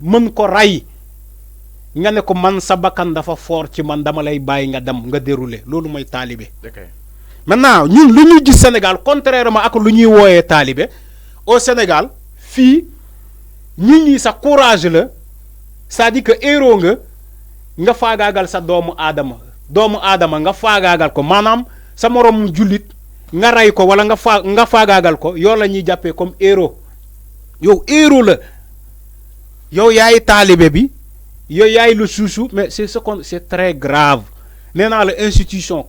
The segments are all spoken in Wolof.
mën ko ray nga ne ko man sa bakkan dafa fort ci man dama lay bàyyi nga dem nga dérouler loolu mooy taalibe. Maintenant ñun lu ñu gis Sénégal contrairement ak lu ñuy wooyee taalibe au Sénégal fii nit ñi sa courage la c'est-à-dire que héros nga faagaagal sa doomu aadama nga faagaagal ko maanaam sa morom jullit nga ray ko wala nga faagaagal ko yow la ñuy jàppee comme héros yow héros la yow yaay taalibe bi yow yaay le chouchou mais c'est très grave nee naa la institution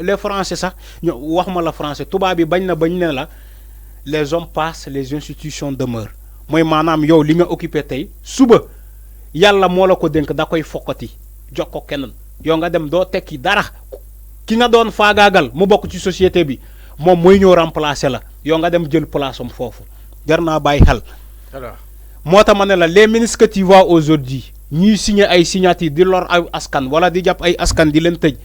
les français sax wax ma la français tubaab bi bañ ne la les hommes passent les institutions demeurent mooy maanaam yow li nga occupé tey suba yàlla moo la ko dénk da koy fokkati jox ko keneen yow nga dem doo tekki dara ki nga doon faagaagal mu bokk ci société bi moom mooy ñëw remplacer la yow nga dem jël place am foofu jar naa bàyyi xel. moo tax ma ne la les ministres que tu vois aujourd'hui ñuy signé ay signature di lor ay askan wala di jàpp ay askan di leen tëj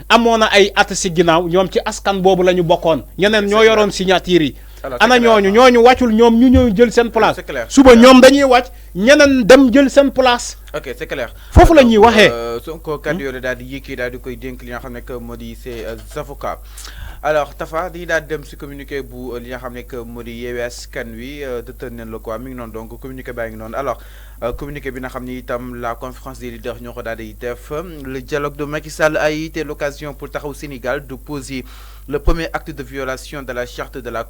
amoon na ay at si ginnaaw ñoom ci askan boobu la ñu bokkoon ñeneen ñoo yoroon signature yi. ana ñooñu wàccul ñoom ñu ñëw jël seen place suba ñoom dañuy wàcc ñeneen dem jël seen place. ok c'est clair foofu la ñuy waxee. Sonko kàddu yooyu daal di yëkkii daal di koy dénk li nga xam ne que moo di ses avocats. alors Tafa dañuy daal dem si communiqué bu li nga xam ne que moo di Yewwi Askan Wi dëtën neen la quoi mi ngi noonu donc communiqué baa ngi noonu alors communiqué bi nga xam ni itam la conférence des leaders ñoo ko daal di def le dialogue de Macky Sall a été l'occasion pour Taxawu Sénégal de poser le premier acte de violation de la charte de la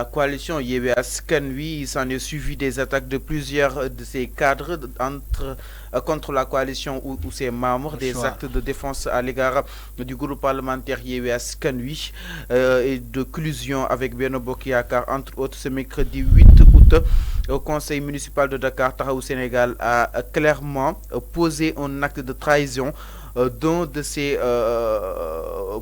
coalition Yewwi Askan Wi. Il s'en est suivi des attaques de plusieurs de ses cadres contre la coalition ou ses membres, des actes de défense à l'égard du groupe parlementaire Yewwi Askan Wi et de collusion avec Benno Bokk Yaakaar entre autres. Ce mercredi 8 août, au conseil municipal de Dakar, Taxawu Sénégal a clairement posé un acte de trahison d'un de ses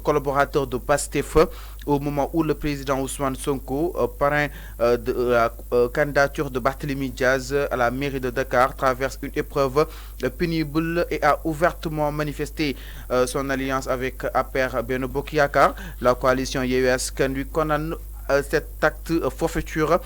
collaborateurs de PASTEF au moment où le président Ousmane Sonko, parrain de la candidature de Barthélémy Diaz à la mairie de Dakar, traverse une épreuve pénible et a ouvertement manifesté son alliance avec APR Benno Bokk Yaakaar. La coalition Yewwi Askan Wi condamne cet acte forfaiture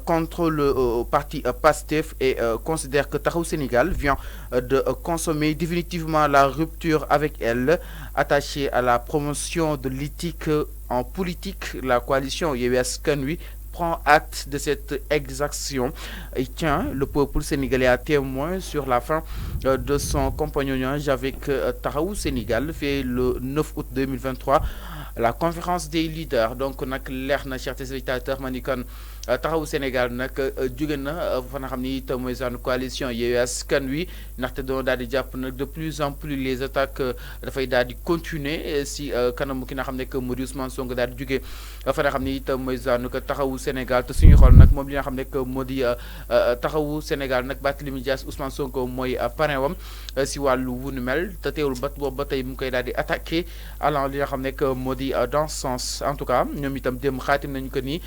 contre le parti PASTEF et considère que Taxawu Sénégal vient de consommer définitivement la rupture avec elle. Attachée à la promotion de l'éthique en politique, la coalition Yewwi Askan Wi prend acte de cette exaction et tient le peuple sénégalais à témoin sur la fin de son compagnonnage avec Taxawu Sénégal fait le 9 août 2023. La conférence des leaders donc nag leer na chers téléspectateurs ma ni kon Taxawu Sénégal nag jóge na fa nga xam ni itam mooy seen coalition Yewwi Askan Wi ndaxte doon daal di jàpp nag de plus en plus les attaques dafay daal di continuer si kanamu ki nga xam ne que moo di Ousmane Sonko daal di jóge fa nga xam ni itam mooy seen Taxawu Sénégal te suñu xool nag moom li nga xam ne que moo di Taxawu Sénégal nag Barthélémy Dias Ousmane Sonko mooy parrain wam si wàllu wu nu mel te teewul boobu ba tey mu koy daal di attaqué allant li nga xam ne que moo di dans ce sens. En tout cas ñoom itam dem xaatim nañu que ni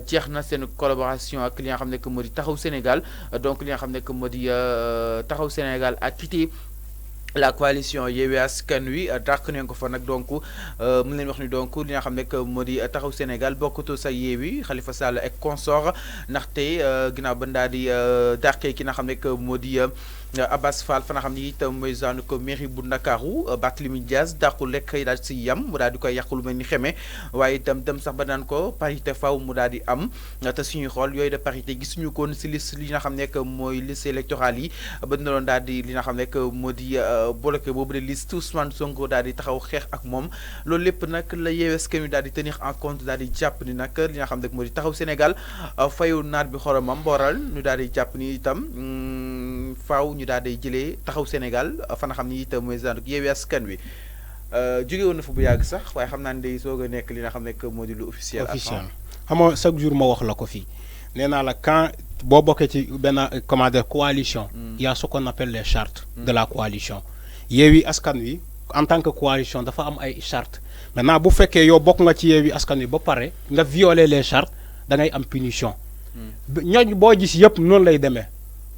jeex na seen collaboration ak li nga xam ne que moo di Taxawu Sénégal donc li nga xam ne que moo di Taxawu Sénégal a quitté la coalition Yewwi Askan Wi dàq nañ ko fa nag donc mu leen wax ni donc li nga xam ne que moo di Taxawu Sénégal bokkatu sa Yewwi Khalifa Sall ak consort ndaxte ginnaaw ba daal di dàqee ki nga xam ne que moo di Abass Fall fa nga xam ni itam mooy zone ko mairie bu Ndakaaru Barthélémy Dias dàqul lekk daal si yam mu daal di koy yàqu lu mel ni xeme waaye itam dem sax ba naan ko parité faw mu daal di am te suñuy xool yooyu de parité gisuñu koon si liste li nga xam ne que mooy liste électorale yi ba dina doon daal di li nga xam ne que moo di bloqué boobu de liste Ousmane Sonko daal di taxaw xeex ak moom loolu lépp nag la Yewwi Askan Wi daal di tenir en compte daal di jàpp ni nag li nga xam ne moo di Taxawu Sénégal fayu naat bi xoromam booral ñu daal di jàpp ni itam faaw ñu daal di jëlee Taxawu Sénégal fa nga xam ni itam mooy genre Yewwi Askan Wi jóge woon na fa bu yàgg sax waaye xam naa ne day soog a nekk li nga xam ne moo di lu officiel. xam nga chaque jour ma wax la ko fii nee naa la quand boo bokkee ci benn comment dire coalition. y a ce qu'on appelle les chartes de la coalition. Yewwi Askan Wi en tant que coalition dafa am ay chartes maintenant bu fekkee yow bokk nga ci Yewwi Askan Wi ba pare nga violer les chartes da ngay am punition. ñooñ boo gis yëpp noonu lay demee.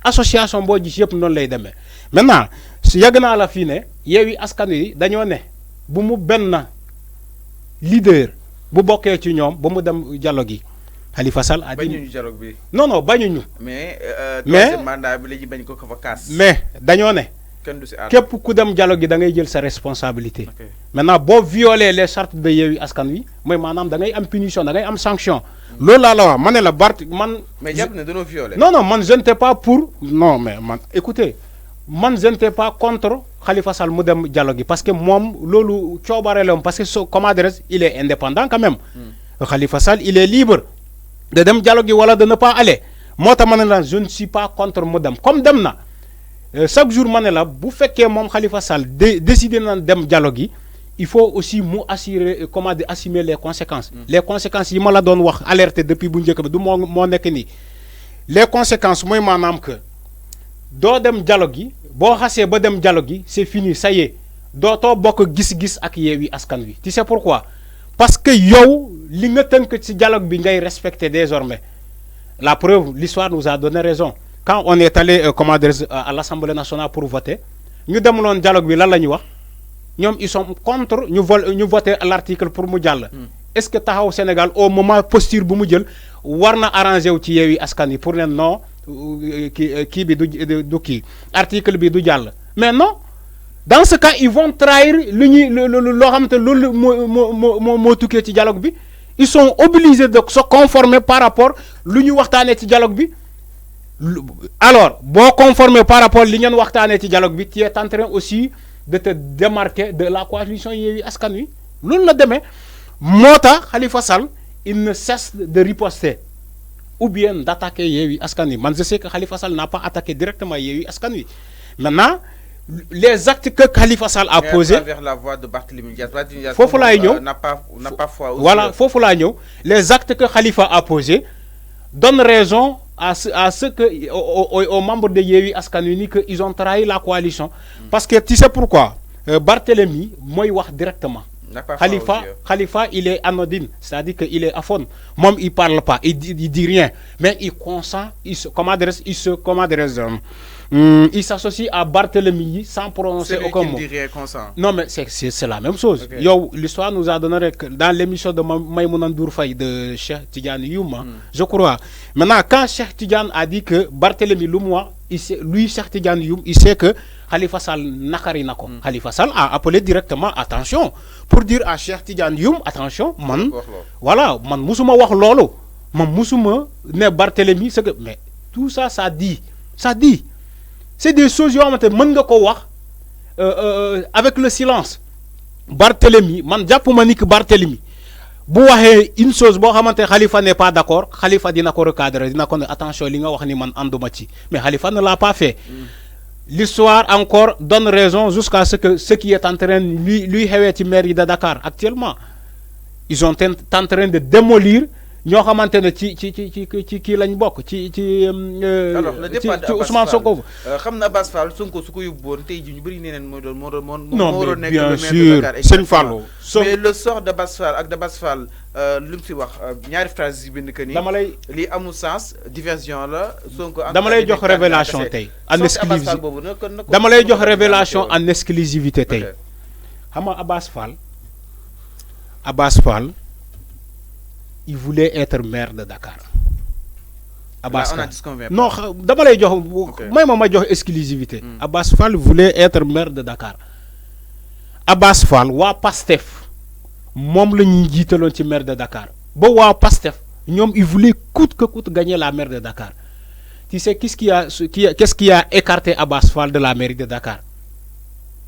association boo gis yëpp noonu lay demee maintenant yàgg naa la fii ne Yewwi Askan Wi dañoo ne bu mu benn leader bu bokkee ci ñoom ba mu dem dialogue gi Khalifa Sall a dit dialogue bi. Non non bañuñu. Mais mandat bi léegi bañ ko fa kaas. Mais dañoo ne. képp ku dem dialogue gi da ngay jël sa responsabilité. Maintenant boo violer les chartes de Yewwi Askan Wi mooy maanaam da ngay am punition da ngay am sanction. Loolu laa la wax ma ne la Bart man. Mais jàpp ne dañoo violer. Non non man je n'étais pas pour. Non mais man écoutez man je n'étais pas contre Khalifa Sall mu dem dialogue gi parce que moom loolu coobare la parce que comment dirais-je il est indépendant quand même. Khalifa Sall il est libre de dem dialogue gi wala de ne pas aller moo tax ma ne la je ne suis pas contre mu dem comme dem na. Chaque jour ma ne la bu fekkee moom Khalifa Sall décider na dem dialogue yi il faut aussi mu assurer comment dire assumer les conséquences. Les conséquences yi ma la doon wax alerter depuis bu njëkk ba du moo nekk nii les conséquences mooy maanaam que doo dem dialogue yi boo xasee ba dem dialogue yi c'est fini ça y est dootoo bokk gis-gis ak Yewwi Askan Wi. Tu sais pourquoi? Parce que yow li nga tënk ci dialogue bi ngay respecter désormais la preuve l'histoire nous a donné raison. Quand on est allé comment dire, à l'Assemblée nationale pour voter, nous demandons un dialogue, ils sont contre, nous voter l'article pour nous dire. Est-ce que au Sénégal, au moment posture pour nous dire, on a arrangé au Yewwi Askan Wi pour dire non, article bi du dial. Mais non, dans ce cas, ils vont trahir le dialogue. Ils sont obligés de se conformer par rapport à l'union dialogue. Alors, bon conforme par rapport à l'union waxtaanee ci dialogue bi tu es en train aussi de te démarquer de la coalition Yewwi Askan Wi loolu la demee moo tax Khalifa Sall il ne cesse de riposter ou bien d'attaquer Yewwi Askan Wi man je sais que Khalifa Sall n'a pas attaqué directement Yewwi Askan Wi maintenant les actes que Khalifa Sall a posés à travers la voix de Barthélémy Dias foofu laay ñëw n'a pas foi aussi. Voilà foofu laay ñëw les actes que Khalifa a posés donnent raison à ceux que aux membres de Yewwi Askan Wi que ils ont trahi la coalition. Parce que tu sais pourquoi Barthélémy mooy wax directement. Khalifa il est anodine, c'est-à-dire qu'il est aphone. Même il parle pas, il dit rien, mais il consent, il s'associe à Barthélémy sans prononcer aucun mot. Non mais c'est la même chose. Okay. L'histoire nous a donné dans l'émission de Maïmouna Ndour Faye de Cheikh Tidiane Youm, je crois. Maintenant quand Cheikh Tidiane a dit que Barthélémy Loumoua, lui Cheikh Tidiane Youm, il sait que Khalifa Sall nakari nako. Khalifa Sall a appelé directement attention pour dire à Cheikh Tidiane Youm attention man voilà man musuma wax lolo man musuma ne Barthélémy c'est que mais tout ça ça dit c'est des choses yo xamante mën nga ko wax avec le silence Barthélémy man jappuma ni que Barthélémy bu waxé une chose bo xamanté Khalifa n'est pas d'accord Khalifa dina ko recadrer dina ko ne attention li nga wax ni man anduma ci mais Khalifa ne l'a pas fait. L'histoire encore donne raison jusqu'à ce qui est en train lui xewé ci mairie de Dakar actuellement ils sont en train de démolir ñoo xamantene ci lañ bok ci alors le départ de Ousmane Sonko xamna Abass Fall Sonko su ko yóbbuwoon tey ji ñu bari neneen mo non mais bien sûr Sëñ Fallou mais le sort de Abass Fall ak d'Abass Fall lu mu ci wax ñaari phrase yi bind que ni dama lay li amul sens diversion la Sonko dama lay jox révélation tey en exclusivité dama lay jox révélation en exclusivité tey xam nga Abass Fall il voulait être maire de Dakar. Abass Fall. Non, dama lay jox ma jox exclusivité. Abass Fall voulait être maire de Dakar. Abass Fall wa Pastef mom la ñuy jiitaloon ci maire de Dakar. Ba wa Pastef ñom il voulait coûte que coûte gagner la maire de Dakar. Tu sais qu'est-ce qui a écarté Abass Fall de la mairie de Dakar?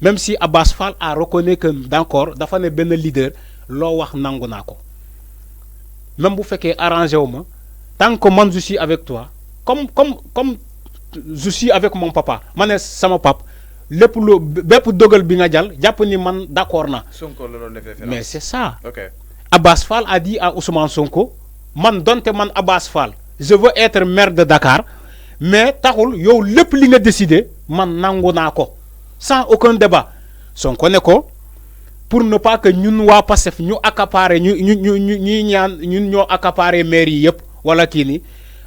Même si Abass Fall a reconnu que d'accord dafa ne ben leader lo wax nangu nako. Même si vous arrangé tant que moi je suis avec toi, comme je suis avec mon papa, mané sama papa, lepp dogal bi nga jall japp ni man d'accord na. Mais c'est ça. Okay. Abass Fall a dit à Ousmane Sonko, man donte man Abass Fall, je veux être maire de Dakar, mais taxul yow lepp li nga décider man nangu nako sans aucun débat. Sonko ne ko pour ne pas que ñun wa Pastef ñu accaparer ñun accaparer mairie yépp wala kini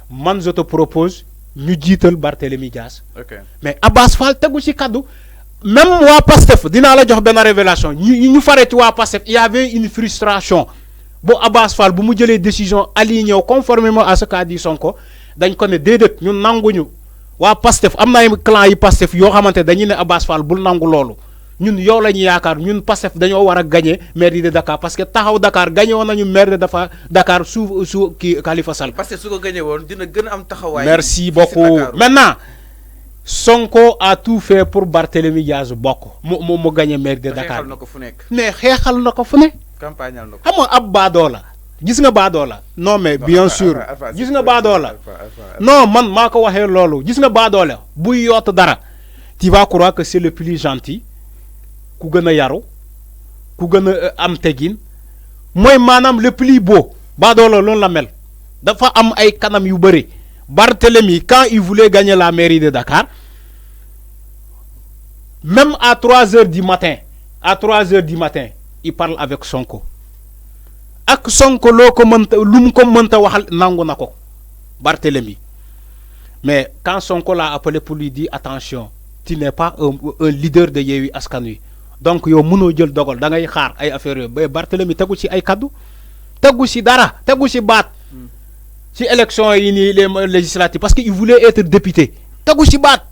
man je te propose ñu jiital Barthélémy Dias. Okay. Mais Abass Fall tegu ci kaddu même wa Pastef dina la jox ben révélation ñu faré ci wa Pastef il y avait une frustration bo Abass Fall bu mu jëlee décision alignée conformément à ce qu'a dit Sonko dañ ko ne déedéet ñun nanguñu waa Pastef am na ay clan yi Pastef yoo xamante dañuy ne Abass Fall bul nangu loolu ñun yow la ñu yaakaar ñun Pastef dañoo war a gagner mairie de Dakar parce que taxaw Dakar gagné woon nañu maire de Dakar sous kii Khalifa Sall. parce que su ko gagné woon dina gën a am taxawaay. merci beaucoup maintenant Sonko a tout fait pour Barthélémy Diaz bokk mu gagné maire de Dakar. xeexal na ko fu nekk. mais xeexal na ko fu ne. campagnal na ko xam nga ab baadoo la gis nga baadoo la non mais bien sûr gis nga baadoo la non man maa ko waxee loolu gis nga baadoo la buy yoot dara tu vas croire que c'est le plus gentil ku gën a yaru ku gën a am tegin mooy maanaam le plus beau baadoo la loolu la mel dafa am ay kanam yu bëri Barthélemy quand il voulait gagner la mairie de Dakar même à 3h du matin il parle avec Sonko ak Sonko loo ko mënta lu mu ko mënta waxal nangu na ko Barthélemy mais quand Sonko l'a appelé pour lui dire attention tu n'es pas un leader de Yewwi Askan Wi donc yow mënoo jël dogal da ngay xaar ay affaire yooyu ba Barthélemy tegu ci ay kaddu tegu ci dara tegu ci baat ci élection yi nii les législatives parce que il voulait être député tegu ci baat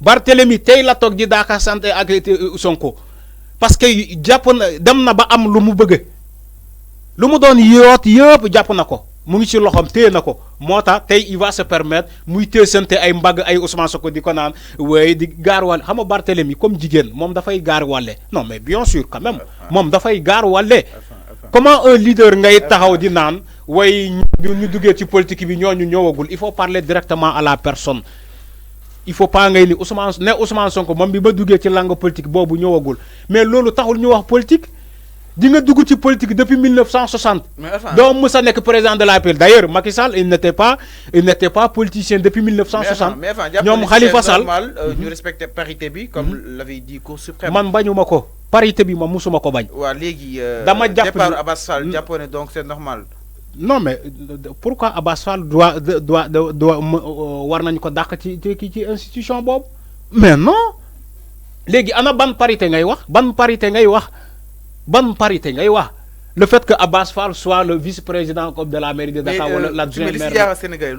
Barthélemy tey la toog di daaka sant ak Sonko parce que jàpp na dem na ba am lu mu bëgg lu mu doon yoot yëpp jàpp na ko mu ngi ci loxoom téye na ko moo tax tey il va se permettre muy téesante ay mbagg ay Ousmane Sonko di ko naan waaye di gaar wàlle xam nga Barthélemy comme jigéen moom dafay gaar wàlle non mais bien sûr quand même moom dafay gaar wàlle comment un leader ngay taxaw di naan way ñu duggee ci politique bi ñooñu ñëwagul il faut parler directement à la personne il faut pas ngay ni Ousmane Sonko moom bi ba duggee ci langue politique boobu ñëwagul mais loolu taxul ñu wax politique di nga dugg ci politique depuis 1960. doo mës a nekk président de la République d'ailleurs Macky Sall il n'était pas politicien depuis 1960. ñoom Khalifa Sall ñu respecter parité bi comme l'avait dit Cour suprême. man bañuma ko parité bi ma musuma ko bañ. waaw léegi. dama jàpp départ Abass Fall jàppoon ne donc c'est normal. non mais pourquoi Abass Fall doit war nañ ko dàq ci institution boobu. mais non léegi ana ban parité ngay wax ban parité ngay wax. Le fait que Abass Fall soit le vice-président de la mairie de Dakar wala l'adjoint maire. Mais Sénégal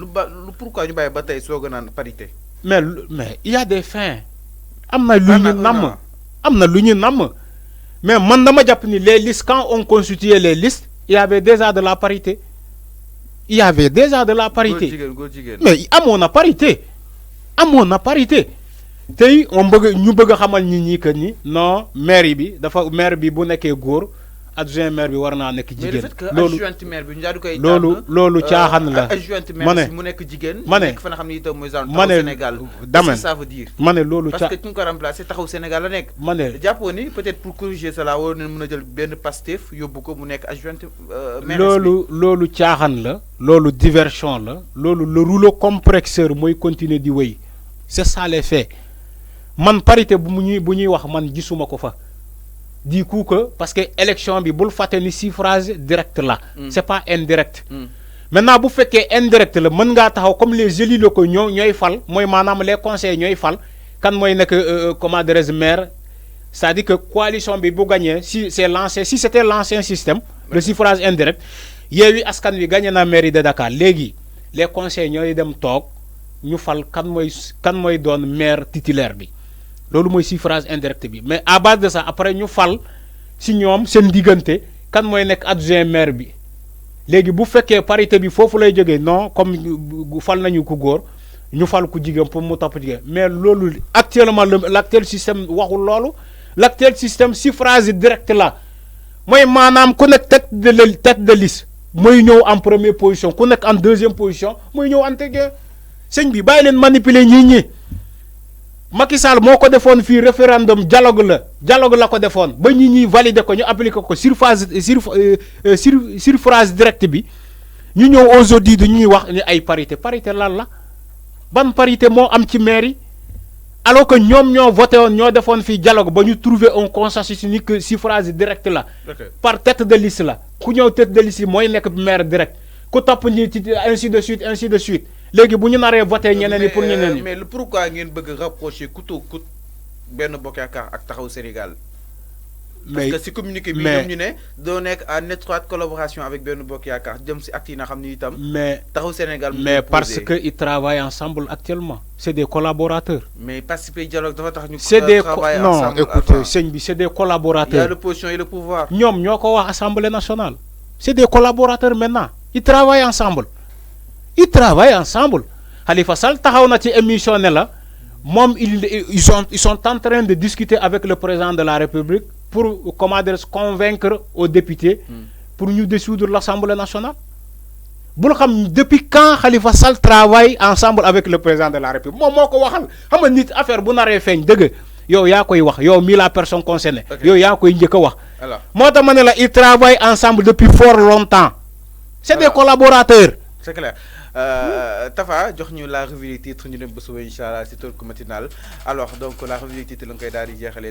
pourquoi ñu bàyyi ba tey soog a naan parité. mais il y a des fins. am na lu ñu namm mais man dama jàpp ni les listes quand on constituait les listes il y avait déjà de la parité. mais amoon na parité. tey ñu bëgg xamal ñi que ni non maire bi bu nekkee góor adjoint maire bi war naa nekk jigéen. adjoint maire bi ñu daal di koy loolu caaxaan la. adjoint maire mu nekk jigéen. ma ne nekk fa nga xam ne itam mooy taxaw Sénégal. dama ça veut dire. ma ne loolu parce que ki nga ko remplacé taxaw Sénégal la nekk. ma ne jàppoo ni peut-être pour corriger cela war nañu mën a jël benn Pastef yóbbu ko mu nekk adjoint maire. loolu caaxaan la. loolu diversion la. loolu le rouleau compresseur mooy continuer di wéy c'est ça les faits. man parité bu ñuy wax man gisuma ko fa du coup que parce que élection bi bul fàtte ni suffrage direct la c'est pas indirect maintenant bu fekkee indirect la mën ngaa taxaw comme les élus locaux ñooy fal mooy maanaam les conseils ñooy fal kan mooy nekk comment dirais-je maire c'est-à-dire que coalition bi bu gagné si c'était l'ancien système le suffrage indirect Yewwi Askan Wi gagné na mairie de Dakar léegi les conseils ñooy dem toog ñu fal kan mooy doon maire titulaire bi loolu mooy suffrage indirect bi mais à base de ça après ñu fal si ñoom seen diggante kan mooy nekk adjoint maire bi léegi bu fekkee parité bi foofu lay jógee non comme fal nañu ku góor ñu fal ku jigéen pour mu topp jigéen mais loolu actuellement l'actuel système waxul loolu l'actuel système suffrage direct la mooy maanaam ku nekk tête de liste mooy ñëw en première position ku nekk en deuxième position mooy ñëw en tege sëñ bi bàyyi leen manipuler ñi Macky Sall moo ko defoon fii référendum dialogue la ko defoon ba ñi valider ko ñu appliquer ko suffrage direct bi ñu ñëw aujourd'hui du ñuy wax ni ay parité lan la ban parité moo am ci mairie alors que ñoom ñoo voté woon ñoo defoon fii dialogue ba ñu trouver un consensus ni que suffrage direct la par tête de liste la ku ñëw tête de liste yi mooy nekk maire direct ku topp ñi ci ainsi de suite léegi bu ñu naree voté ñeneen ñi pour ñeneen ñi. mais pourquoi ngeen bëgg rapprocher coûte benn Bokk Yaakaar ak taxaw Sénégal. parce que si communiqué bi ñoom ñu ne doo nekk en étroite collaboration avec Benno Bokk Yaakaar jëm si acte yi nga xam ni itam. mais taxaw Sénégal mais parce que ils travaillent ensemble actuellement c'est des collaborateurs. mais participer dialogue dafa tax ñu. c'est des non écoutez sëñ bi c'est des collaborateurs. il y a l'opposition et le pouvoir. ñoom ñoo ko wax Assemblée nationale. c'est des collaborateurs maintenant ils travaillent ensemble. Ils travaillent ensemble. Khalifa Sall taxaw na ci émission ne la moom ils sont en train de discuter avec le président de la République pour comment dire convaincre aux députés pour ñu dissoudre l'Assemblée nationale. bul xam depuis quand Khalifa Sall travaille ensemble avec le président de la République moom moo ko waxal xam nga nit affaire bu naree feeñ dëgg yow yaa koy wax yow mii la personne concernée. yow yaa koy njëkk a wax. moo tax ma ne la ils travaillent ensemble depuis fort longtemps. C'est des collaborateurs. C'est clair. Tafa jox ñu la revue des titres ñu dem ba suba incha allah si Talk Matinal alors donc la revue des titres la nga koy daal di jeexalee